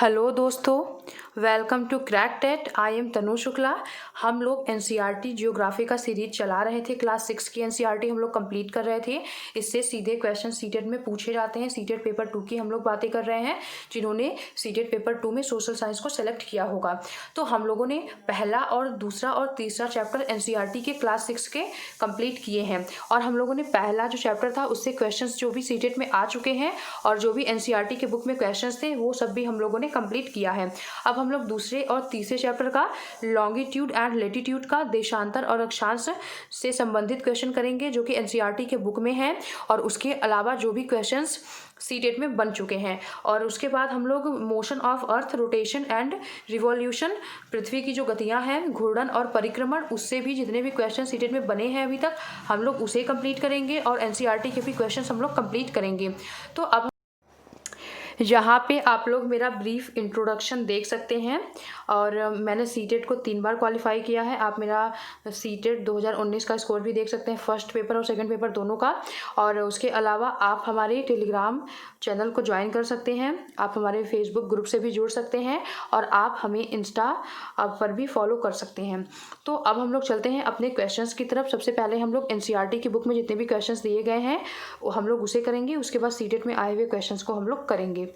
Hello दोस्तों, welcome to crack TET. I am Tanu Shukla. हम लोग एनसीईआरटी जियोग्राफी का सीरीज चला रहे थे। क्लास 6 की एनसीईआरटी हम लोग कंप्लीट कर रहे थे। इससे सीधे क्वेश्चन सीटेट में पूछे जाते हैं। सीटेट पेपर 2 की हम लोग बातें कर रहे हैं, जिन्होंने सीटेट पेपर 2 में सोशल साइंस को सेलेक्ट किया होगा। तो हम लोगों ने पहला और दूसरा और तीसरा चैप्टर एनसीईआरटी के क्लास 6 के कंप्लीट किए हैं। और हम लोगों ने पहला जो चैप्टर था उससे क्वेश्चंस जो भी सीटेट में आ चुके हैं और जो भी एनसीईआरटी के बुक में क्वेश्चंस थे वो सब भी हम लोगों ने कंप्लीट किया है। अब हम लोग दूसरे और तीसरे चैप्टर का लॉन्गिट्यूड एंड लेटीट्यूड का देशांतर और अक्षांश से संबंधित क्वेश्चन करेंगे, जो कि एनसीईआरटी के बुक में है। और उसके अलावा जो भी क्वेश्चंस सीटेट में बन चुके हैं। और उसके बाद हम लोग motion of earth, rotation and revolution, पृथ्वी की जो गतियां हैं, घूर्णन और परिक्रमण, उससे भी जितने भी क्वेश्चन सीटेट में बने हैं अभी तक हम लोग उसे कंप्लीट करेंगे। और एनसीईआरटी के भी क्वेश्चन हम लोग कंप्लीट करेंगे। तो अब यहाँ पे आप लोग मेरा ब्रीफ इंट्रोडक्शन देख सकते हैं। और मैंने सीटेट को 3 बार क्वालिफाई किया है। आप मेरा सीटेट 2019 का स्कोर भी देख सकते हैं, फर्स्ट पेपर और सेकंड पेपर दोनों का। और उसके अलावा आप हमारे टेलीग्राम चैनल को ज्वाइन कर सकते हैं, आप हमारे फेसबुक ग्रुप से भी जुड़ सकते हैं, और आप हमें इंस्टा पर भी फॉलो कर सकते हैं। तो अब हम लोग चलते हैं अपने क्वेश्चंस की तरफ। सबसे पहले हम लोग एनसीईआरटी की बुक में जितने भी क्वेश्चंस दिए गए हैं वो हम लोग उसे करेंगे। उसके बाद सीटेट में आए हुए क्वेश्चंस को हम लोग करेंगे।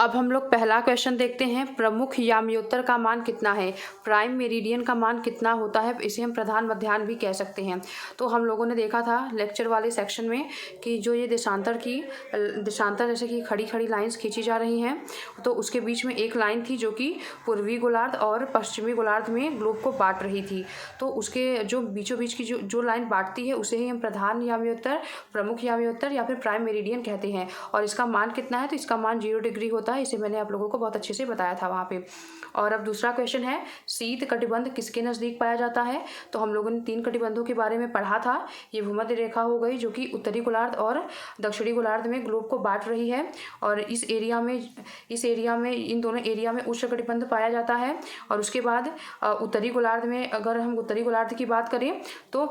अब हम लोग पहला क्वेश्चन देखते हैं। प्रमुख याम्योत्तर का मान कितना है? प्राइम मेरिडियन का मान कितना होता है? इसे हम प्रधान मध्याह्न भी कह सकते हैं। तो हम लोगों ने देखा था लेक्चर वाले सेक्शन में कि जो ये देशांतर जैसे कि खड़ी खड़ी लाइंस खींची जा रही हैं, तो उसके बीच में एक लाइन थी जो कि पूर्वी गोलार्ध और पश्चिमी गोलार्ध में ग्लोब को बांट रही थी। तो उसके जो बीचों बीच की जो लाइन बांटती है उसे ही हम प्रधान याम्योत्तर, प्रमुख याम्योत्तर या फिर प्राइम मेरिडियन कहते हैं। और इसका मान कितना है? तो इसका मान 0 डिग्री होता है। इसे मैंने आप लोगों को बहुत अच्छे से बताया था वहाँ पे। और अब दूसरा क्वेश्चन है, शीत कटिबंध किसके नज़दीक पाया जाता है? तो हम लोगों ने 3 कटिबंधों के बारे में पढ़ा था। ये भूमध्य रेखा हो गई, जो कि उत्तरी गोलार्ध और दक्षिणी गोलार्ध में ग्लोब को बांट रही है। और इस एरिया में इन दोनों एरिया में उष्ण कटिबंध पाया जाता है। और उसके बाद उत्तरी गोलार्ध में, अगर हम उत्तरी गोलार्ध की बात करें तो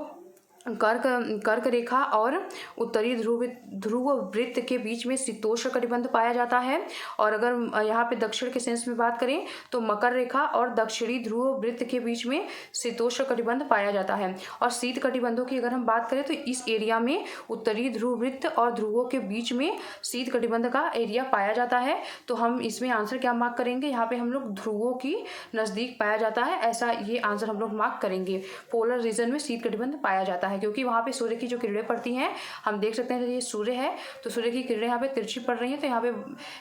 कर्क रेखा और उत्तरी ध्रुव वृत्त के बीच में शीतोष्ण कटिबंध पाया जाता है। और अगर यहाँ पे दक्षिण के सेंस में बात करें तो मकर रेखा और दक्षिणी ध्रुव वृत्त के बीच में शीतोष्ण कटिबंध पाया जाता है। और शीत कटिबंधों की अगर हम बात करें तो इस एरिया में उत्तरी ध्रुव वृत्त और ध्रुवों के बीच में शीत कटिबंध का एरिया पाया जाता है। तो हम इसमें आंसर क्या मार्क करेंगे? यहाँ पे हम लोग ध्रुवों की नज़दीक पाया जाता है, ऐसा ये आंसर हम लोग मार्क करेंगे। पोलर रीजन में शीत कटिबंध पाया जाता है, क्योंकि वहाँ पे सूर्य की जो किरणें पड़ती हैं, हम देख सकते हैं ये सूर्य है तो सूर्य की किरणें यहाँ पे तिरछी पड़ रही हैं, तो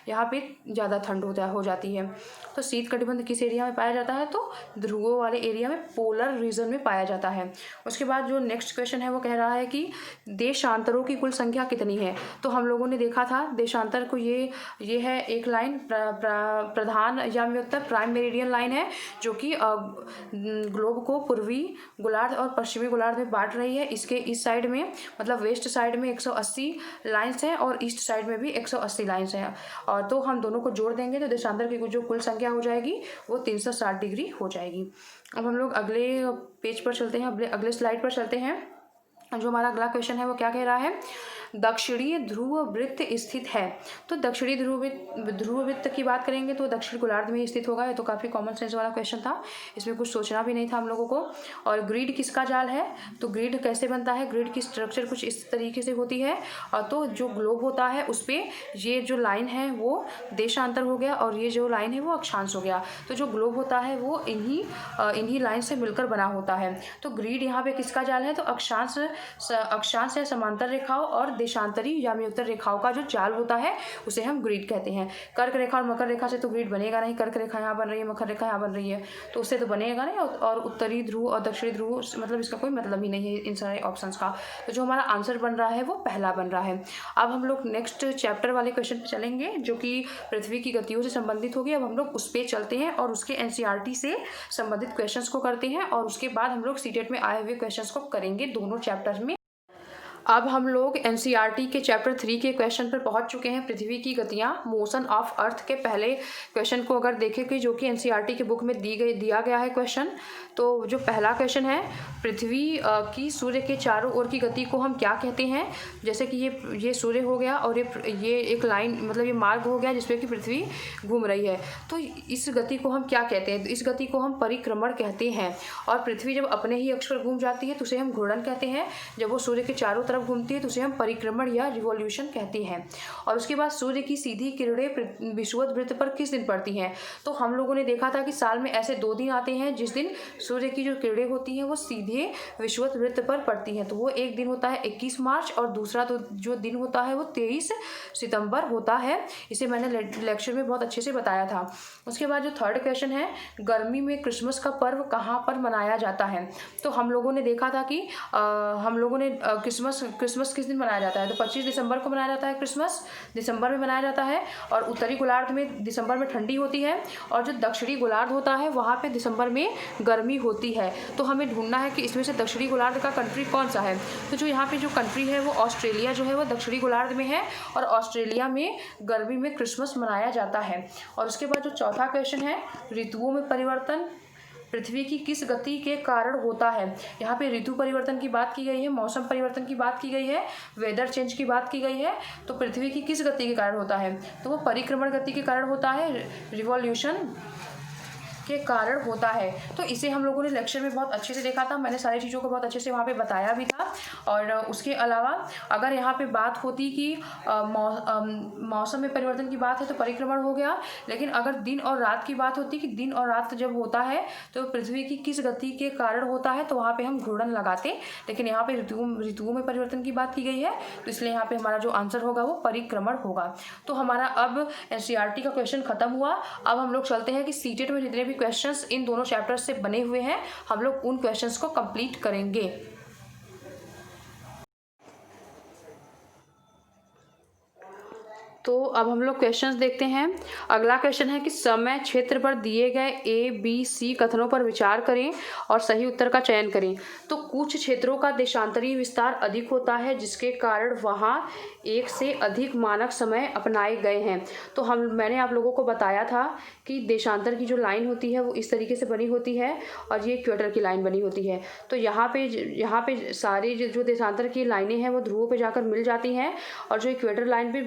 यहाँ पे ज़्यादा ठंड हो जाती है। तो शीत कटिबंध किस एरिया में पाया जाता है? तो ध्रुवों वाले एरिया में, पोलर रीजन में पाया जाता है। उसके बाद जो नेक्स्ट क्वेश्चन है वो कह रहा है कि देशांतरों की कुल संख्या कितनी है? तो हम लोगों ने देखा था देशांतर को, ये है एक लाइन, प्रधान याम्योत्तर प्राइम मेरिडियन लाइन है, जो कि ग्लोब को पूर्वी गोलार्ध और पश्चिमी गोलार्ध में बांट रही है। इसके इस साइड में, मतलब वेस्ट साइड में 180 लाइन्स हैं और ईस्ट साइड में भी 180 लाइन्स हैं। और तो हम दोनों को जोड़ देंगे तो देशांतर की जो कुल संख्या हो जाएगी वो 360 डिग्री हो जाएगी। अब हम लोग अगले पेज पर चलते हैं, अगले स्लाइड पर चलते हैं। जो हमारा अगला क्वेश्चन है वो क्या कह रहा है? दक्षिणी ध्रुव वृत्त स्थित है। तो दक्षिणी ध्रुव वृत्त की बात करेंगे तो दक्षिण गोलार्ध में स्थित होगा। ये तो काफ़ी कॉमन सेंस वाला क्वेश्चन था, इसमें कुछ सोचना भी नहीं था हम लोगों को। और ग्रिड किसका जाल है? तो ग्रिड कैसे बनता है? ग्रिड की स्ट्रक्चर कुछ इस तरीके से होती है। और तो जो ग्लोब होता है उस पर ये जो लाइन है वो देशांतर हो गया और ये जो लाइन है वो अक्षांश हो गया। तो जो ग्लोब होता है वो इन्हीं लाइन से मिलकर बना होता है। तो ग्रिड यहाँ पे किसका जाल है? तो अक्षांश या समांतर रेखाओं और देशांतरी याम्योत्तर रेखाओं का जो जाल होता है उसे हम ग्रिड कहते हैं। कर्क रेखा और मकर रेखा से तो ग्रिड बनेगा नहीं। कर्क रेखा यहाँ बन रही है, मकर रेखा यहाँ बन रही है, तो उससे तो बनेगा नहीं। और उत्तरी ध्रुव और दक्षिणी ध्रुव, मतलब इसका कोई मतलब ही नहीं है इन सारे ऑप्शंस का। तो जो हमारा आंसर बन रहा है वो पहला बन रहा है। अब हम लोग नेक्स्ट चैप्टर वाले क्वेश्चन पे चलेंगे, जो कि पृथ्वी की गतियों से संबंधित होगी। अब हम लोग उस पर चलते हैं और उसके एनसीईआरटी से संबंधित क्वेश्चन को करते हैं। और उसके बाद हम लोग सीटेट में आए हुए क्वेश्चन को करेंगे दोनों चैप्टर में। अब हम लोग एनसीईआरटी के चैप्टर 3 के क्वेश्चन पर पहुंच चुके हैं। पृथ्वी की गतियां, मोशन ऑफ अर्थ के पहले क्वेश्चन को अगर देखें कि जो कि एनसीईआरटी के बुक में दिया गया है क्वेश्चन, तो जो पहला क्वेश्चन है, पृथ्वी की सूर्य के चारों ओर की गति को हम क्या कहते हैं। जैसे कि ये सूर्य हो गया और ये एक लाइन, मतलब ये मार्ग हो गया जिसपे कि पृथ्वी घूम रही है, तो इस गति को हम क्या कहते हैं। तो इस गति को हम परिक्रमण कहते हैं। और पृथ्वी जब अपने ही अक्ष पर घूम जाती है तो उसे हम घूर्णन कहते हैं। जब वो सूर्य के चारों तरफ घूमती है तो उसे हम परिक्रमण या रिवॉल्यूशन कहते हैं। और उसके बाद सूर्य की सीधी किरणें विषुवत वृत्त पर किस दिन पड़ती हैं। तो हम लोगों ने देखा था कि साल में ऐसे 2 दिन आते हैं जिस दिन सूर्य की जो किरणें होती हैं वो सीधे विषुवत वृत्त पर पड़ती हैं। तो वो एक दिन होता है 21 मार्च और दूसरा तो जो दिन होता है वो 23 सितंबर होता है। इसे मैंने लेक्चर में बहुत अच्छे से बताया था। उसके बाद जो थर्ड क्वेश्चन है, गर्मी में क्रिसमस का पर्व कहाँ पर मनाया जाता है। तो हम लोगों ने देखा था कि हम लोगों ने क्रिसमस किस दिन मनाया जाता है। तो 25 दिसंबर को मनाया जाता है। क्रिसमस दिसंबर में मनाया जाता है और उत्तरी गोलार्ध में दिसंबर में ठंडी होती है और जो दक्षिणी गोलार्ध होता है वहाँ पे दिसंबर में गर्मी होती है। तो हमें ढूंढना है कि इसमें से दक्षिणी गोलार्ध का कंट्री कौन सा है। तो जो यहाँ पे जो कंट्री है वो ऑस्ट्रेलिया जो है वो दक्षिणी गोलार्ध में है और ऑस्ट्रेलिया में गर्मी में क्रिसमस मनाया जाता है। और उसके बाद जो चौथा क्वेश्चन है, ऋतुओं में परिवर्तन पृथ्वी की किस गति के कारण होता है। यहाँ पे ऋतु परिवर्तन की बात की गई है, मौसम परिवर्तन की बात की गई है, वेदर चेंज की बात की गई है। तो पृथ्वी की किस गति के कारण होता है, तो वो परिक्रमण गति के कारण होता है, रिवॉल्यूशन के कारण होता है। तो इसे हम लोगों ने लेक्चर में बहुत अच्छे से देखा था। मैंने सारी चीज़ों को बहुत अच्छे से वहाँ पे बताया भी था। और उसके अलावा अगर यहाँ पे बात होती कि मौसम में परिवर्तन की बात है तो परिक्रमण हो गया, लेकिन अगर दिन और रात की बात होती कि दिन और रात जब होता है तो पृथ्वी की किस गति के कारण होता है, तो वहाँ पर हम घूर्णन लगाते। लेकिन यहाँ पे ऋतुओं में परिवर्तन की बात की गई है, तो इसलिए यहाँ पे हमारा जो आंसर होगा वो परिक्रमण होगा। तो हमारा अब एनसीईआरटी का क्वेश्चन खत्म हुआ। अब हम लोग चलते हैं कि सीटेट में जितने भी क्वेश्चंस इन दोनों चैप्टर्स से बने हुए हैं हम लोग उन क्वेश्चंस को कंप्लीट करेंगे। तो अब हम लोग क्वेश्चंस देखते हैं। अगला क्वेश्चन है कि समय क्षेत्र पर दिए गए ABC कथनों पर विचार करें और सही उत्तर का चयन करें। तो कुछ क्षेत्रों का देशांतरीय विस्तार अधिक होता है जिसके कारण वहाँ एक से अधिक मानक समय अपनाए गए हैं। तो मैंने आप लोगों को बताया था कि देशांतर की जो लाइन होती है वो इस तरीके से बनी होती है और ये इक्वेटर की लाइन बनी होती है। तो यहाँ पे सारी जो देशांतर की लाइनें हैं वो ध्रुवों पे जाकर मिल जाती हैं और जो इक्वेटर लाइन पे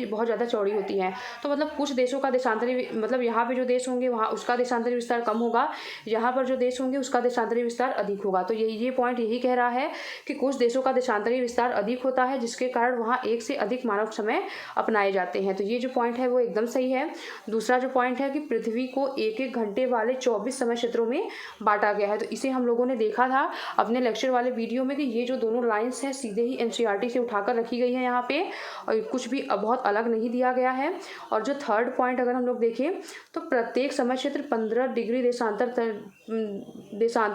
बहुत ज़्यादा चौड़ी होती हैं। तो मतलब कुछ देशों का देशांतरी, मतलब यहाँ पे जो देश होंगे वहाँ उसका देशांतरी विस्तार कम होगा, यहाँ पर जो देश होंगे उसका देशांतरी विस्तार अधिक होगा। तो ये पॉइंट यही कह रहा है कि कुछ देशों का देशांतरी विस्तार अधिक होता है जिसके कारण वहाँ एक से अधिक मानव समय अपनाए जाते हैं। तो ये जो पॉइंट है वो एकदम सही है। दूसरा जो पॉइंट है कि पृथ्वी को 1-1 घंटे वाले 24 समय क्षेत्रों में बांटा गया है। तो इसे हम लोगों ने देखा था अपने लेक्चर वाले वीडियो में कि ये जो दोनों लाइन्स हैं सीधे ही एनसीईआरटी से उठाकर रखी गई है यहाँ पे, और कुछ भी बहुत अलग नहीं दिया गया है। और जो थर्ड पॉइंट अगर हम लोग देखें तो प्रत्येक समय क्षेत्र 15 डिग्री देशांतर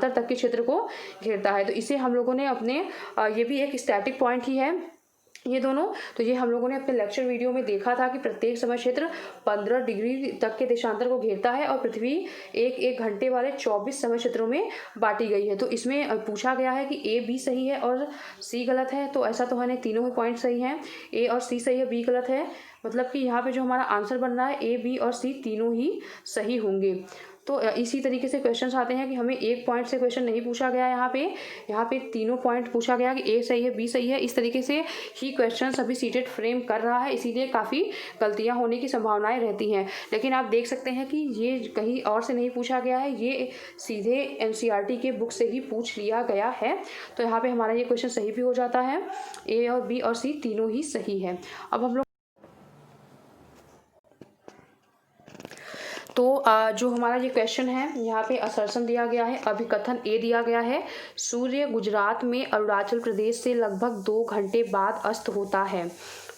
तक के क्षेत्र को घेरता है। तो इसे हम लोगों ने अपने ये भी एक स्टैटिक पॉइंट ही है ये दोनों। तो ये हम लोगों ने अपने लेक्चर वीडियो में देखा था कि प्रत्येक समय क्षेत्र 15 डिग्री तक के देशांतर को घेरता है और पृथ्वी 1-1 घंटे वाले 24 समय क्षेत्रों में बांटी गई है। तो इसमें पूछा गया है कि A B सही है और C गलत है। तो ऐसा तो है नहीं, तीनों ही पॉइंट सही हैं। A और C सही है, B गलत है। मतलब कि यहाँ पे जो हमारा आंसर बन रहा है A B और C तीनों ही सही होंगे। तो इसी तरीके से क्वेश्चंस आते हैं कि हमें एक पॉइंट से क्वेश्चन नहीं पूछा गया यहाँ पे तीनों पॉइंट पूछा गया कि A सही है, B सही है। इस तरीके से ही क्वेश्चंस अभी सीटेट फ्रेम कर रहा है, इसीलिए काफ़ी गलतियाँ होने की संभावनाएं रहती हैं। लेकिन आप देख सकते हैं कि ये कहीं और से नहीं पूछा गया है, ये सीधे एनसीईआरटी के बुक से ही पूछ लिया गया है। तो यहाँ पर हमारा ये क्वेश्चन सही भी हो जाता है। A और B और C तीनों ही सही है। अब हम लोग तो जो हमारा ये क्वेश्चन है यहाँ पे असर्शन दिया गया है, अभिकथन A दिया गया है। सूर्य गुजरात में अरुणाचल प्रदेश से लगभग 2 घंटे बाद अस्त होता है।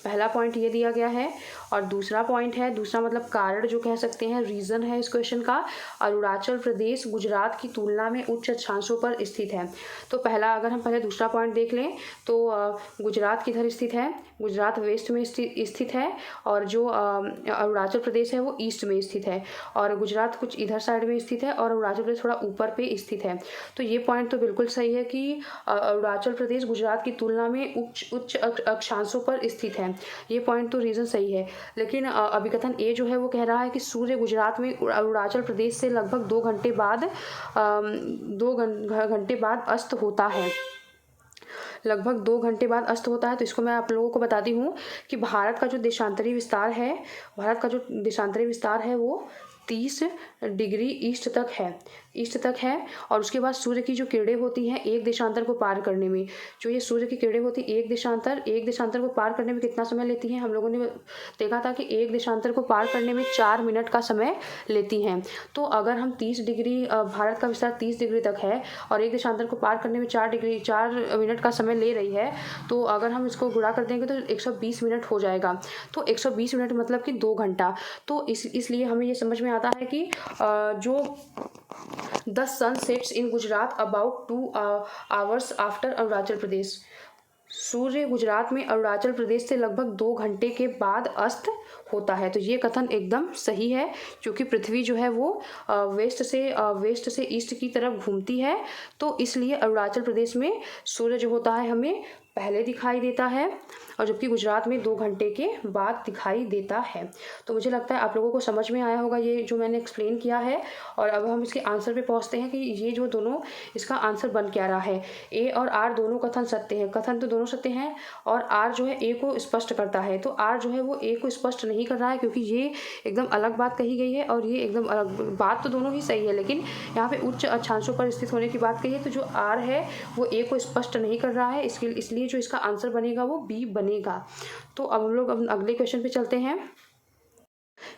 पहला पॉइंट ये दिया गया है। और दूसरा पॉइंट है, दूसरा मतलब कारण जो कह सकते हैं, रीज़न है इस क्वेश्चन का, अरुणाचल प्रदेश गुजरात की तुलना में उच्च अक्षांशों पर स्थित है। तो पहला, अगर हम पहले दूसरा पॉइंट देख लें तो गुजरात किधर स्थित है, गुजरात वेस्ट में स्थित है, और जो अरुणाचल प्रदेश है वो ईस्ट में स्थित है, और गुजरात कुछ इधर साइड में स्थित है, और अरुणाचल प्रदेश थोड़ा ऊपर पे स्थित है। तो ये पॉइंट तो बिल्कुल सही है कि अरुणाचल प्रदेश गुजरात की तुलना में उच्च अक्षांशों पर स्थित है। ये पॉइंट तो रीज़न सही है। लेकिन अभिकथन ए जो है वो कह रहा है कि सूर्य गुजरात में अरुणाचल प्रदेश से लगभग 2 घंटे बाद 2 घंटे बाद अस्त होता है, लगभग 2 घंटे बाद अस्त होता है। तो इसको मैं आप लोगों को बताती हूँ कि भारत का जो देशांतरी विस्तार है, भारत का जो देशांतरी विस्तार है वो 30 डिग्री ईस्ट तक है, और उसके बाद सूर्य की जो किरणें होती हैं एक देशांतर को पार करने में, जो ये सूर्य की किरणें होती हैं एक देशांतर को पार करने में कितना समय लेती हैं, हम लोगों ने देखा था कि एक देशांतर को पार करने में 4 मिनट का समय लेती हैं। तो अगर हम 30 डिग्री, भारत का विस्तार 30 डिग्री तक है और एक देशांतर को पार करने में 4 मिनट का समय ले रही है, तो अगर हम इसको गुणा कर देंगे तो 120 मिनट हो जाएगा। तो 120 मिनट मतलब कि 2 घंटा। तो इसलिए हमें ये समझ में आता है कि जो the sun sets in Gujarat about 2 hours after Arunachal Pradesh, सूर्य गुजरात में अरुणाचल प्रदेश से लगभग 2 घंटे के बाद अस्त होता है। तो ये कथन एकदम सही है, क्योंकि पृथ्वी जो है वो वेस्ट से ईस्ट की तरफ घूमती है, तो इसलिए अरुणाचल प्रदेश में सूर्य जो होता है हमें पहले दिखाई देता है, और जबकि गुजरात में 2 घंटे के बाद दिखाई देता है। तो मुझे लगता है आप लोगों को समझ में आया होगा ये जो मैंने एक्सप्लेन किया है। और अब हम इसके आंसर पे पहुंचते हैं कि ये जो दोनों, इसका आंसर बन क्या रहा है। ए और आर दोनों कथन सत्य हैं, कथन तो दोनों सत्य हैं, और आर जो है ए को स्पष्ट करता है। तो आर जो है वो ए को स्पष्ट नहीं कर रहा है, क्योंकि ये एकदम अलग बात कही गई है और ये एकदम अलग बात। तो दोनों ही सही है, लेकिन यहाँ पे उच्च अक्षांशों पर स्थित होने की बात कही है। तो जो आर है वो ए को स्पष्ट नहीं कर रहा है, इसलिए जो इसका आंसर बनेगा वो बी बनेगा। तो अब हम लोग अगले क्वेश्चन पे चलते हैं।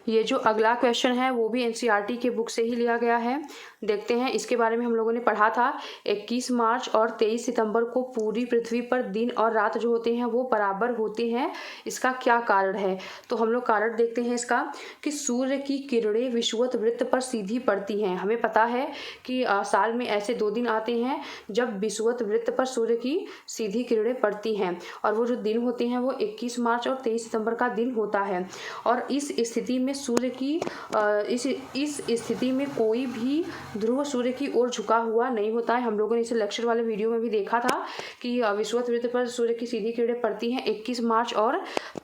ये जो अगला क्वेश्चन है वो भी एनसीईआरटी के बुक से ही लिया गया है। देखते हैं, इसके बारे में हम लोगों ने पढ़ा था। 21 मार्च और 23 सितंबर को पूरी पृथ्वी पर दिन और रात जो होते हैं वो बराबर होते हैं, इसका क्या कारण है। तो हम लोग कारण देखते हैं इसका, कि सूर्य की किरणें विषुवत वृत्त पर सीधी पड़ती हैं। हमें पता है कि साल में ऐसे 2 दिन आते हैं जब विषुवत वृत्त पर सूर्य की सीधी किरणें पड़ती हैं, और वो जो दिन होते हैं वो 21 मार्च और 23 सितंबर का दिन होता है। और इस स्थिति में सूर्य की इस स्थिति में कोई भी ध्रुव सूर्य की ओर झुका हुआ नहीं होता है। हम लोगों ने इसे लेक्चर वाले वीडियो में भी देखा था कि विषुवत वृत्त पर सूर्य की सीधी किरणें पड़ती हैं 21 मार्च और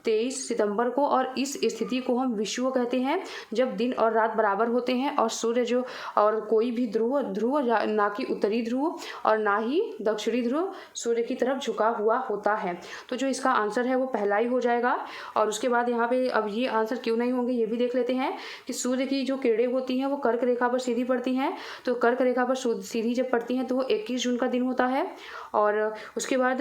23 सितंबर को, और इस स्थिति को हम विषुव कहते हैं, जब दिन और रात बराबर होते हैं और सूर्य जो, और कोई भी ध्रुव ना कि उत्तरी ध्रुव और ना ही दक्षिणी ध्रुव सूर्य की तरफ झुका हुआ होता है। तो जो इसका आंसर है वो पहला ही हो जाएगा। और उसके बाद यहाँ पे अब ये आंसर क्यों नहीं होंगे ये भी देख लेते हैं, कि सूर्य की जो किरणें होती हैं वो कर्क रेखा पर सीधी पड़ती हैं। तो कर्क रेखा पर सीधी जब पड़ती हैं तो वो 21 जून का दिन होता है। और उसके बाद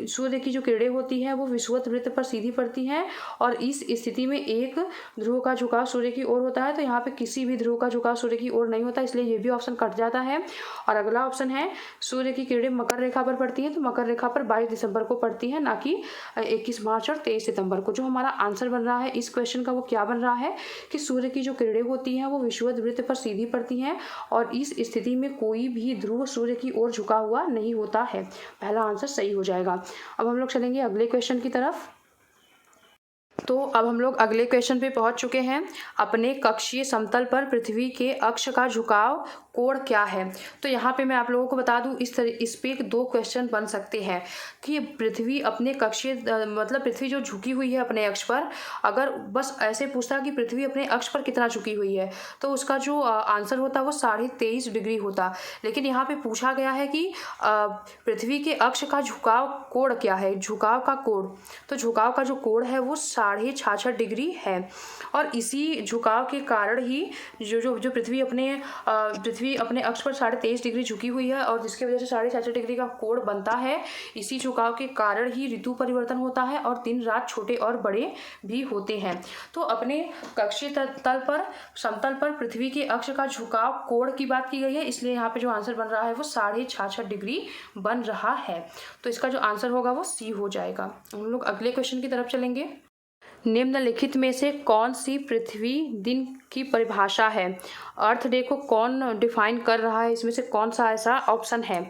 सूर्य की जो किरणें होती हैं वो विषुवत वृत्त पर सीधी पड़ती हैं, और इस स्थिति में एक ध्रुव का झुकाव सूर्य की ओर होता है। तो यहाँ पे किसी भी ध्रुव का झुकाव सूर्य की ओर नहीं होता, इसलिए ये भी ऑप्शन कट जाता है। और अगला ऑप्शन है, सूर्य की किरणें मकर रेखा पर पड़ती हैं, तो मकर रेखा पर 22 दिसंबर को पड़ती हैं, ना कि 21 मार्च और 23 सितंबर को। जो हमारा आंसर बन रहा है इस क्वेश्चन का वो क्या बन रहा है, कि सूर्य की जो किरणें होती हैं वो विषुवत वृत्त पर सीधी पड़ती हैं, और इस स्थिति में कोई भी ध्रुव सूर्य की ओर झुका हुआ नहीं होता है। पहला आंसर सही हो जाएगा। अब हम लोग चलेंगे अगले क्वेश्चन की तरफ। तो अब हम लोग अगले क्वेश्चन पे पहुंच चुके हैं। अपने कक्षीय समतल पर पृथ्वी के अक्ष का झुकाव कोण क्या है। तो यहाँ पे मैं आप लोगों को बता दूं, इस पे 2 क्वेश्चन बन सकते हैं कि पृथ्वी अपने कक्षीय मतलब पृथ्वी जो झुकी हुई है अपने अक्ष पर, अगर बस ऐसे पूछता कि पृथ्वी अपने अक्ष पर कितना झुकी हुई है, तो उसका जो आंसर होता वो 23.5 डिग्री होता। लेकिन यहाँ पे पूछा गया है कि पृथ्वी के अक्ष का झुकाव कोण क्या है, झुकाव का कोण। तो झुकाव का जो कोण है वो 66.66 डिग्री है। और इसी झुकाव के कारण ही जो पृथ्वी अपने अक्ष पर 23.5 डिग्री झुकी हुई है और जिसकी वजह से 66.66 डिग्री का कोण बनता है, इसी झुकाव के कारण ही ऋतु परिवर्तन होता है और दिन रात छोटे और बड़े भी होते हैं। तो अपने कक्षीय समतल पर पृथ्वी के अक्ष का झुकाव कोण की बात की गई है, इसलिए यहाँ पे जो आंसर बन रहा है वो 66.66 डिग्री बन रहा है। तो इसका जो आंसर होगा वो सी हो जाएगा। हम लोग अगले क्वेश्चन की तरफ चलेंगे। निम्नलिखित में से कौन सी पृथ्वी दिन की परिभाषा है? अर्थ डे को कौन डिफाइन कर रहा है? इसमें से कौन सा ऐसा ऑप्शन है?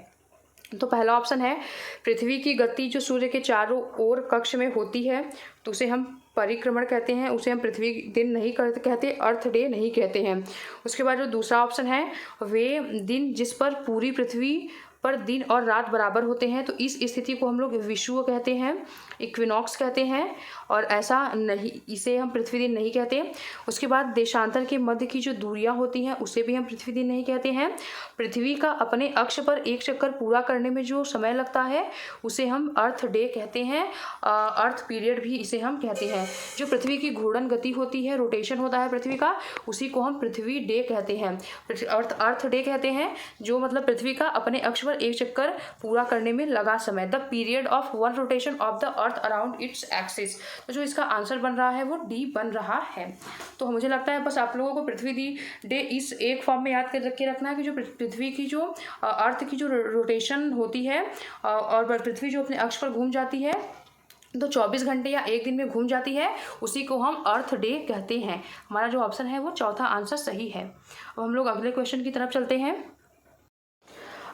तो पहला ऑप्शन है पृथ्वी की गति जो सूर्य के चारों ओर कक्ष में होती है तो उसे हम परिक्रमण कहते हैं, उसे हम पृथ्वी दिन नहीं कहते, अर्थ डे नहीं कहते हैं। उसके बाद जो दूसरा ऑप्शन है वे दिन जिस पर पूरी पृथ्वी पर दिन और रात बराबर होते हैं, तो इस स्थिति को हम लोग विषुव कहते हैं, इक्विनॉक्स कहते हैं, और ऐसा नहीं, इसे हम पृथ्वी दिन नहीं कहते। उसके बाद देशांतर के मध्य की जो दूरियां होती हैं उसे भी हम पृथ्वी दिन नहीं कहते हैं। पृथ्वी का अपने अक्ष पर एक चक्कर पूरा करने में जो समय लगता है उसे हम अर्थ डे कहते हैं, अर्थ पीरियड भी इसे हम कहते हैं। जो पृथ्वी की घूर्णन गति होती है, रोटेशन होता है पृथ्वी का, उसी को हम पृथ्वी डे कहते हैं, अर्थ डे कहते हैं, जो मतलब पृथ्वी का अपने अक्ष पर एक चक्कर पूरा करने में लगा समय, the period of one rotation of the earth around its axis. तो जो इसका आंसर बन रहा है वो डी बन रहा है। तो मुझे लगता है बस आप लोगों को पृथ्वी डे इस एक फॉर्म में याद कर रखना है कि जो पृथ्वी की जो अर्थ की जो रोटेशन होती है और पृथ्वी जो अपने अक्ष पर घूम जाती है तो 24 घंटे या एक दिन में घूम जाती है, उसी को हम अर्थ डे कहते हैं। हमारा जो ऑप्शन है वो चौथा आंसर सही है। अब हम लोग अगले क्वेश्चन की तरफ चलते हैं।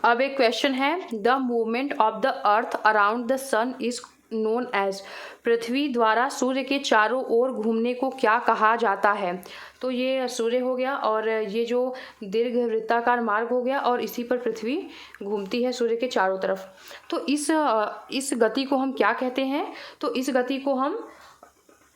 अब एक क्वेश्चन है, the movement of the earth around the sun is known as. पृथ्वी द्वारा सूर्य के चारों ओर घूमने को क्या कहा जाता है? तो ये सूर्य हो गया और ये जो दीर्घ वृत्ताकार मार्ग हो गया और इसी पर पृथ्वी घूमती है सूर्य के चारों तरफ। तो इस गति को हम क्या कहते हैं? तो इस गति को हम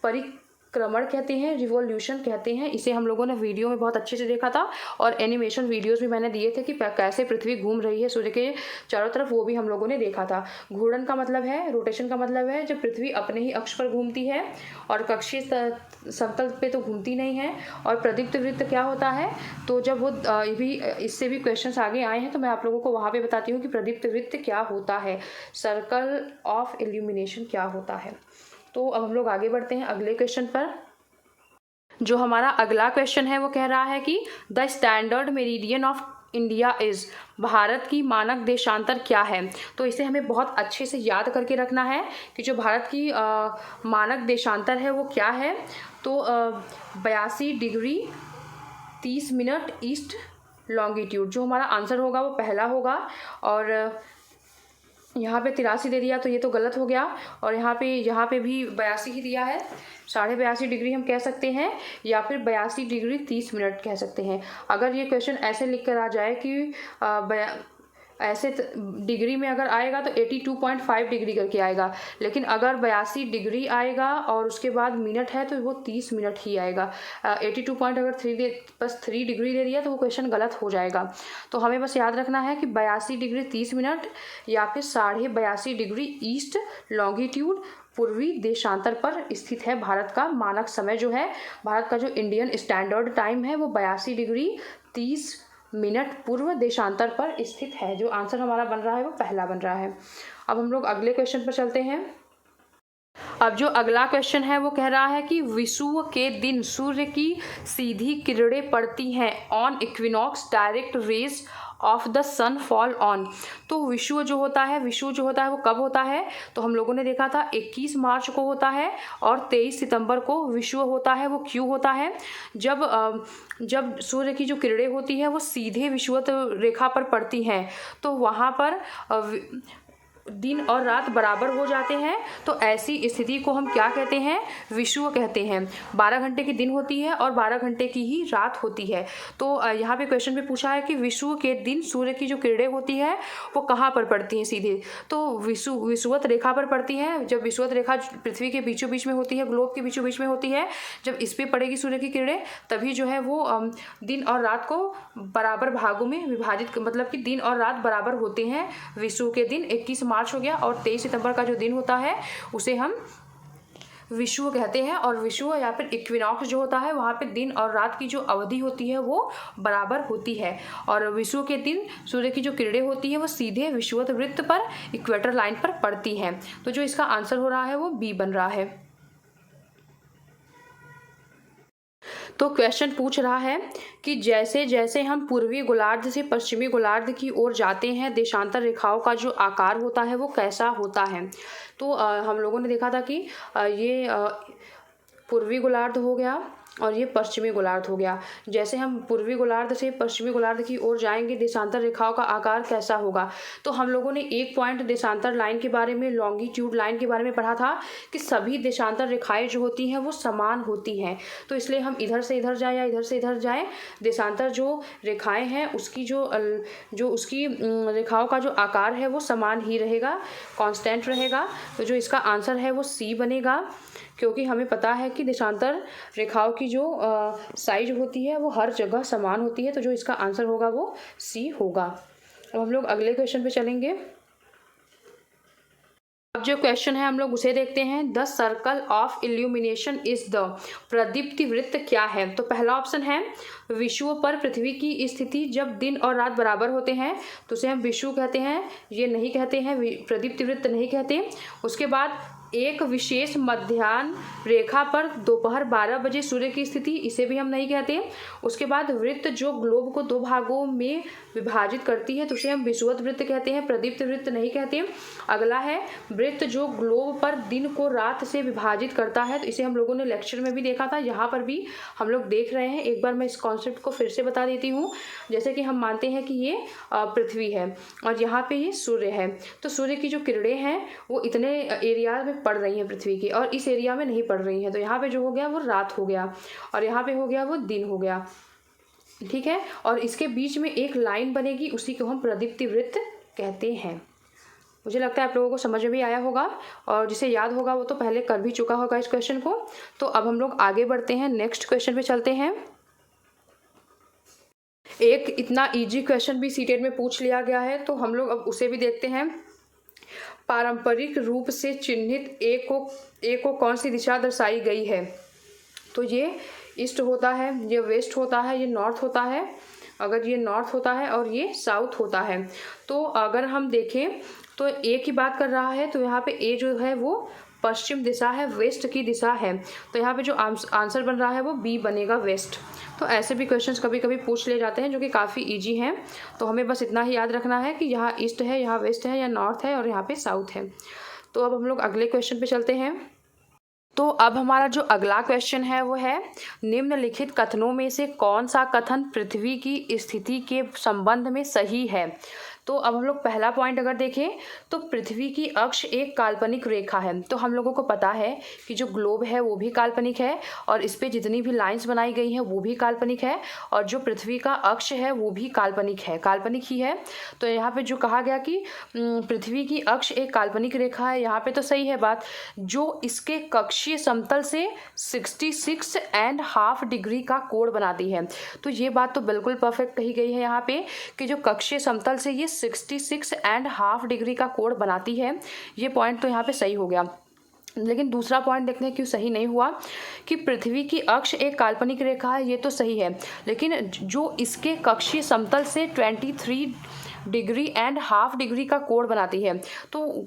परिक्रमण कहते हैं, रिवॉल्यूशन कहते हैं। इसे हम लोगों ने वीडियो में बहुत अच्छे से देखा था और एनिमेशन वीडियोस भी मैंने दिए थे कि कैसे पृथ्वी घूम रही है सूर्य के चारों तरफ, वो भी हम लोगों ने देखा था। घूर्णन का मतलब है, रोटेशन का मतलब है जब पृथ्वी अपने ही अक्ष पर घूमती है और कक्षीय समतल पे तो घूमती नहीं है। और प्रदीप्त वृत्त क्या होता है? तो जब वो इससे भी क्वेश्चंस आगे आए हैं तो मैं आप लोगों को वहाँ पे बताती हूँ कि प्रदीप्त वृत्त क्या होता है, सर्कल ऑफ इल्यूमिनेशन क्या होता है। तो अब हम लोग आगे बढ़ते हैं अगले क्वेश्चन पर। जो हमारा अगला क्वेश्चन है वो कह रहा है कि the standard meridian of India is. Bharat की मानक देशांतर क्या है? तो इसे हमें बहुत अच्छे से याद करके रखना है कि जो भारत की मानक देशांतर है वो क्या है। तो 82 डिग्री 30 मिनट ईस्ट लॉन्गिट्यूड, जो हमारा आंसर होगा वो पहला होगा। और यहाँ पे 83 दे दिया तो ये तो गलत हो गया, और यहाँ पे भी 82 ही दिया है, 82.5 डिग्री हम कह सकते हैं, या फिर 82 डिग्री 30 मिनट कह सकते हैं। अगर ये क्वेश्चन ऐसे लिख कर आ जाए कि ऐसे डिग्री में अगर आएगा तो 82.5 डिग्री करके आएगा, लेकिन अगर 82 डिग्री आएगा और उसके बाद मिनट है तो वो 30 मिनट ही आएगा। 82 पॉइंट अगर 3 डिग्री दे दिया तो वो क्वेश्चन गलत हो जाएगा। तो हमें बस याद रखना है कि 82 डिग्री 30 मिनट या फिर 82.5 डिग्री ईस्ट लॉन्गिट्यूड पूर्वी देशांतर पर स्थित है भारत का मानक समय। जो है भारत का जो इंडियन स्टैंडर्ड टाइम है वो 82 डिग्री 30 मिनट पूर्व देशांतर पर स्थित है। जो आंसर हमारा बन रहा है वो पहला बन रहा है। अब हम लोग अगले क्वेश्चन पर चलते हैं। अब जो अगला क्वेश्चन है वो कह रहा है कि विषुव के दिन सूर्य की सीधी किरणें पड़ती हैं on equinox, direct rays of the sun fall on. तो विषुव जो होता है वो कब होता है? तो हम लोगों ने देखा था 21 मार्च को होता है और 23 सितंबर को विषुव होता है। वो क्यों होता है? जब सूर्य की जो किरणें होती है वो सीधे विषुवत रेखा पर पड़ती हैं तो वहाँ पर दिन और रात बराबर हो जाते हैं। तो ऐसी स्थिति को हम क्या कहते हैं? विषुव कहते हैं। 12 घंटे की दिन होती है और 12 घंटे की ही रात होती है। तो यहाँ पे क्वेश्चन में पूछा है कि विषुव के दिन सूर्य की जो किरणें होती है वो कहाँ पर पड़ती हैं सीधे? तो विषुवत रेखा पर पड़ती है। जब विषुवत रेखा पृथ्वी के बीचों बीच में होती है, ग्लोब के बीचों बीच में होती है, जब इस पर पड़ेगी सूर्य की किरणें तभी जो है वो दिन और रात को बराबर भागों में विभाजित, मतलब कि दिन और रात बराबर होते हैं। विषुव के दिन 21 मार्च हो गया और 23 सितंबर का जो दिन होता है उसे हम विषुव कहते हैं। और विषुव या फिर इक्विनॉक्स जो होता है वहाँ पे दिन और रात की जो अवधि होती है वो बराबर होती है। और विषुव के दिन सूर्य की जो किरणें होती है वो सीधे विषुवत वृत्त पर इक्वेटर लाइन पर पड़ती हैं। तो जो इसका आंसर हो रहा है वो बी बन रहा है। तो क्वेश्चन पूछ रहा है कि जैसे जैसे हम पूर्वी गोलार्ध से पश्चिमी गोलार्ध की ओर जाते हैं देशांतर रेखाओं का जो आकार होता है वो कैसा होता है। तो हम लोगों ने देखा था कि ये पूर्वी गोलार्ध हो गया और ये पश्चिमी गोलार्ध हो गया। जैसे हम पूर्वी गोलार्ध से पश्चिमी गोलार्ध की ओर जाएंगे देशांतर रेखाओं का आकार कैसा होगा। तो हम लोगों ने एक पॉइंट देशांतर लाइन के बारे में, लॉन्गिट्यूड लाइन के बारे में पढ़ा था कि सभी देशांतर रेखाएं जो होती हैं वो समान होती हैं। तो इसलिए हम इधर से इधर जाए या इधर से इधर जाए, देशांतर जो रेखाएं हैं उसकी जो उसकी रेखाओं का जो आकार है वो समान ही रहेगा, कांस्टेंट रहेगा। तो जो इसका आंसर है वो सी बनेगा, क्योंकि हमें पता है कि देशांतर रेखाओं की जो साइज होती है वो हर जगह समान होती है। तो जो इसका आंसर होगा वो सी होगा। अब हम लोग अगले क्वेश्चन पे चलेंगे। अब जो क्वेश्चन है हम लोग उसे देखते हैं। The circle of illumination is the प्रदीप्ति वृत्त क्या है। तो पहला ऑप्शन है विषुव पर पृथ्वी की स्थिति जब दिन और रात बराबर होते हैं, तो उसे हम विषुव कहते हैं, ये नहीं कहते हैं, प्रदीप्ति वृत्त नहीं कहते। उसके बाद एक विशेष मध्याह्न रेखा पर दोपहर 12 बजे सूर्य की स्थिति, इसे भी हम नहीं कहते। उसके बाद वृत्त जो ग्लोब को दो भागों में विभाजित करती है तो उसे हम विषुवत वृत्त कहते हैं, प्रदीप्त वृत्त नहीं कहते। अगला है वृत्त जो ग्लोब पर दिन को रात से विभाजित करता है, तो इसे हम लोगों ने लेक्चर में भी देखा था, यहाँ पर भी हम लोग देख रहे हैं। एक बार मैं इस कॉन्सेप्ट को फिर से बता देती हूँ। जैसे कि हम मानते हैं कि ये पृथ्वी है और यहाँ पे ये सूर्य है, तो सूर्य की जो किरणें हैं वो इतने एरिया में पड़ रही हैं पृथ्वी की, और इस एरिया में नहीं पड़ रही हैं। तो यहाँ पे जो हो गया वो रात हो गया और यहाँ पे हो गया वो दिन हो गया, ठीक है। और इसके बीच में एक लाइन बनेगी, उसी को हम प्रदीप्ति वृत्त कहते हैं। मुझे लगता है आप लोगों को समझ में भी आया होगा, और जिसे याद होगा वो तो पहले कर भी चुका होगा इस क्वेश्चन को। तो अब हम लोग आगे बढ़ते हैं, नेक्स्ट क्वेश्चन पे चलते हैं। एक इतना इजी क्वेश्चन भी सीटेट में पूछ लिया गया है, तो हम लोग अब उसे भी देखते हैं। पारंपरिक रूप से चिन्हित ए को कौन सी दिशा दर्शाई गई है। तो ये ईस्ट होता है, ये वेस्ट होता है, ये नॉर्थ होता है। अगर ये नॉर्थ होता है और ये साउथ होता है, तो अगर हम देखें तो ए की बात कर रहा है, तो यहाँ पे ए जो है वो पश्चिम दिशा है, वेस्ट की दिशा है। तो यहाँ पे जो आंसर बन रहा है वो बी बनेगा, वेस्ट। तो ऐसे भी क्वेश्चंस कभी कभी पूछ ले जाते हैं जो कि काफ़ी इजी हैं। तो हमें बस इतना ही याद रखना है कि यहाँ ईस्ट है, यहाँ वेस्ट है, यहाँ नॉर्थ है और यहाँ पे साउथ है। तो अब हम लोग अगले क्वेश्चन पे चलते हैं। तो अब हमारा जो अगला क्वेश्चन है वो है, निम्नलिखित कथनों में से कौन सा कथन पृथ्वी की स्थिति के संबंध में सही है। तो अब हम लोग पहला पॉइंट अगर देखें तो पृथ्वी की अक्ष एक काल्पनिक रेखा है। तो हम लोगों को पता है कि जो ग्लोब है वो भी काल्पनिक है और इस पे जितनी भी लाइंस बनाई गई हैं वो भी काल्पनिक है, और जो पृथ्वी का अक्ष है वो भी काल्पनिक है, काल्पनिक ही है। तो यहाँ पे जो कहा गया कि पृथ्वी की अक्ष एक काल्पनिक रेखा है, यहाँ पे तो सही है बात। जो इसके कक्षीय समतल से 66.5 डिग्री का कोण बनाती है, तो ये बात तो बिल्कुल परफेक्ट कही गई है यहाँ पे कि जो कक्षीय समतल से ये 66.5 डिग्री का कोण बनाती है। ये पॉइंट तो यहाँ पे सही हो गया। लेकिन दूसरा पॉइंट देखते हैं क्यों सही नहीं हुआ, कि पृथ्वी की अक्ष एक काल्पनिक रेखा है, ये तो सही है, लेकिन जो इसके कक्षीय समतल से 23.5 डिग्री का कोण बनाती है, तो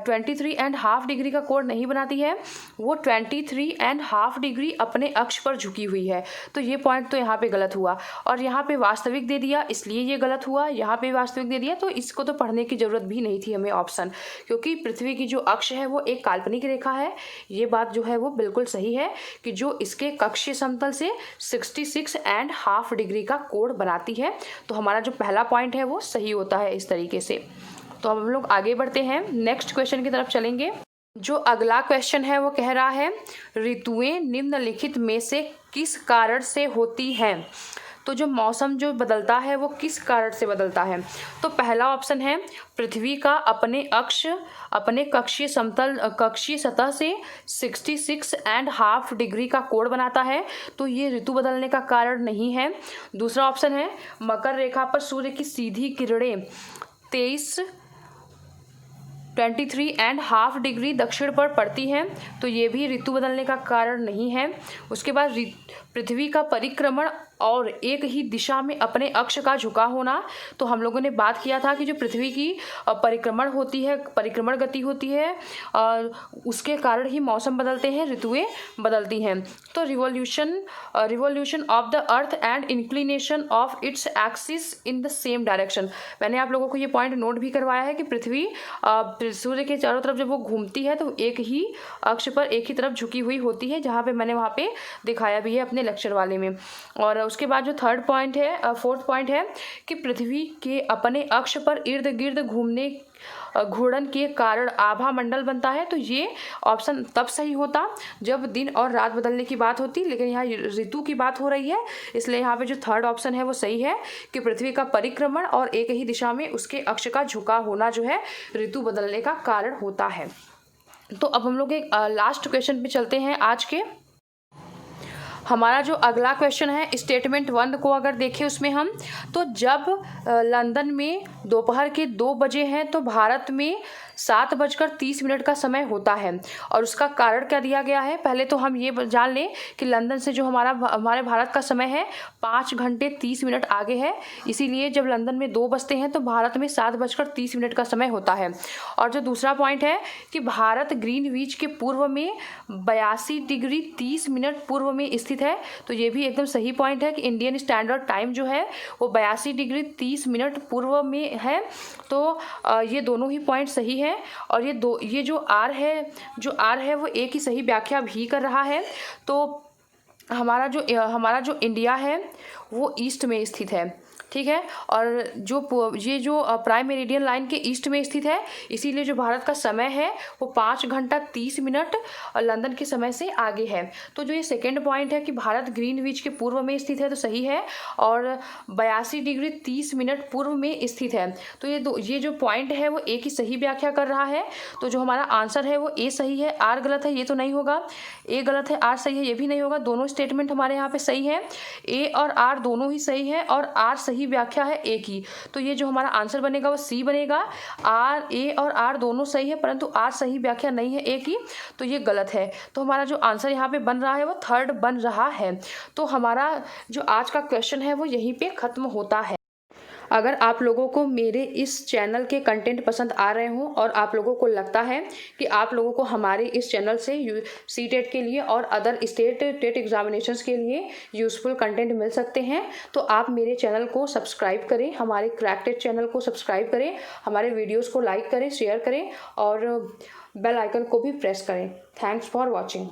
23.5 डिग्री का कोण नहीं बनाती है, वो 23.5 डिग्री अपने अक्ष पर झुकी हुई है। तो ये पॉइंट तो यहाँ पे गलत हुआ, और यहाँ पे वास्तविक दे दिया इसलिए ये गलत हुआ, यहाँ पे वास्तविक दे दिया तो इसको तो पढ़ने की जरूरत भी नहीं थी हमें ऑप्शन, क्योंकि पृथ्वी की जो अक्ष है वो एक काल्पनिक रेखा है। ये बात जो है वो बिल्कुल सही है कि जो इसके कक्षीय समतल से 66.5 डिग्री का कोण बनाती है। तो हमारा जो पहला पॉइंट है वो सही होता है इस तरीके से। तो अब हम लोग आगे बढ़ते हैं, नेक्स्ट क्वेश्चन की तरफ चलेंगे। जो अगला क्वेश्चन है वो कह रहा है, ऋतुएं निम्नलिखित में से किस कारण से होती हैं। तो जो मौसम जो बदलता है वो किस कारण से बदलता है। तो पहला ऑप्शन है, पृथ्वी का अपने कक्षीय सतह से 66.5 डिग्री का कोण बनाता है, तो ये ऋतु बदलने का कारण नहीं है। दूसरा ऑप्शन है, मकर रेखा पर सूर्य की सीधी किरणें 23.5 डिग्री दक्षिण पर पड़ती है, तो ये भी ऋतु बदलने का कारण नहीं है। उसके बाद पृथ्वी का परिक्रमण और एक ही दिशा में अपने अक्ष का झुका होना, तो हम लोगों ने बात किया था कि जो पृथ्वी की परिक्रमण होती है, परिक्रमण गति होती है, और उसके कारण ही मौसम बदलते हैं, ऋतुएं बदलती हैं। तो revolution of the earth and inclination of its axis in the same direction. मैंने आप लोगों को ये पॉइंट नोट भी करवाया है कि पृथ्वी सूर्य के चारों तरफ जब वो घूमती है तो एक ही अक्ष पर एक ही तरफ झुकी हुई होती है, जहाँ पे मैंने वहाँ पे दिखाया भी है अपने लेक्चर वाले में। और उसके बाद जो फोर्थ पॉइंट है कि पृथ्वी के अपने अक्ष पर इर्द गिर्द घूर्णन के कारण आभा मंडल बनता है। तो ये ऑप्शन तब सही होता जब दिन और रात बदलने की बात होती, लेकिन यहाँ ऋतु की बात हो रही है, इसलिए यहाँ पे जो थर्ड ऑप्शन है वो सही है कि पृथ्वी का परिक्रमण और एक ही दिशा में उसके अक्ष का झुका होना जो है ऋतु बदलने का कारण होता है। तो अब हम लोग एक लास्ट क्वेश्चन पे चलते हैं आज के। हमारा जो अगला क्वेश्चन है स्टेटमेंट 1 को अगर देखें उसमें हम, तो जब लंदन में दोपहर के 2 बजे हैं तो भारत में 7:30 का समय होता है, और उसका कारण क्या दिया गया है। पहले तो हम ये जान लें कि लंदन से जो हमारे भारत का समय है 5 घंटे 30 मिनट आगे है, इसीलिए जब लंदन में 2 बजते हैं तो भारत में 7:30 का समय होता है। और जो दूसरा पॉइंट है कि भारत ग्रीनविच के पूर्व में 82 डिग्री 30 मिनट पूर्व में स्थित है, तो ये भी एकदम सही पॉइंट है कि इंडियन स्टैंडर्ड टाइम जो है वो 82 डिग्री 30 मिनट पूर्व में है। तो ये दोनों ही पॉइंट सही है। और ये जो आर है वो एक ही सही व्याख्या भी कर रहा है। तो हमारा जो इंडिया है वो ईस्ट में स्थित है, ठीक है, और ये जो प्राइम मेरिडियन लाइन के ईस्ट में स्थित है, इसीलिए जो भारत का समय है वो 5 घंटा 30 मिनट लंदन के समय से आगे है। तो जो ये सेकेंड पॉइंट है कि भारत ग्रीनविच के पूर्व में स्थित है तो सही है, और 82 डिग्री 30 मिनट पूर्व में स्थित है। तो ये जो पॉइंट है वो एक ही सही व्याख्या कर रहा है। तो जो हमारा आंसर है वो ए सही है, आर गलत है ये तो नहीं होगा, ए गलत है आर सही है ये भी नहीं होगा। दोनों स्टेटमेंट हमारे यहाँ पे सही है, ए और आर दोनों ही सही है, और आर सही व्याख्या है ए की। तो ये जो हमारा आंसर बनेगा वो सी बनेगा। आर, ए और आर दोनों सही है, परंतु आर सही व्याख्या नहीं है ए की, तो ये गलत है। तो हमारा जो आंसर यहाँ पे बन रहा है वो थर्ड बन रहा है। तो हमारा जो आज का क्वेश्चन है वो यहीं पे खत्म होता है। अगर आप लोगों को मेरे इस चैनल के कंटेंट पसंद आ रहे हों और आप लोगों को लगता है कि आप लोगों को हमारे इस चैनल से सीटेट के लिए और अदर स्टेट टेट एग्जामिनेशंस के लिए यूज़फुल कंटेंट मिल सकते हैं, तो आप मेरे चैनल को सब्सक्राइब करें, हमारे क्रैक टेट चैनल को सब्सक्राइब करें, हमारे वीडियोज़ को लाइक करें, शेयर करें और बेल आइकन को भी प्रेस करें। Thanks for watching.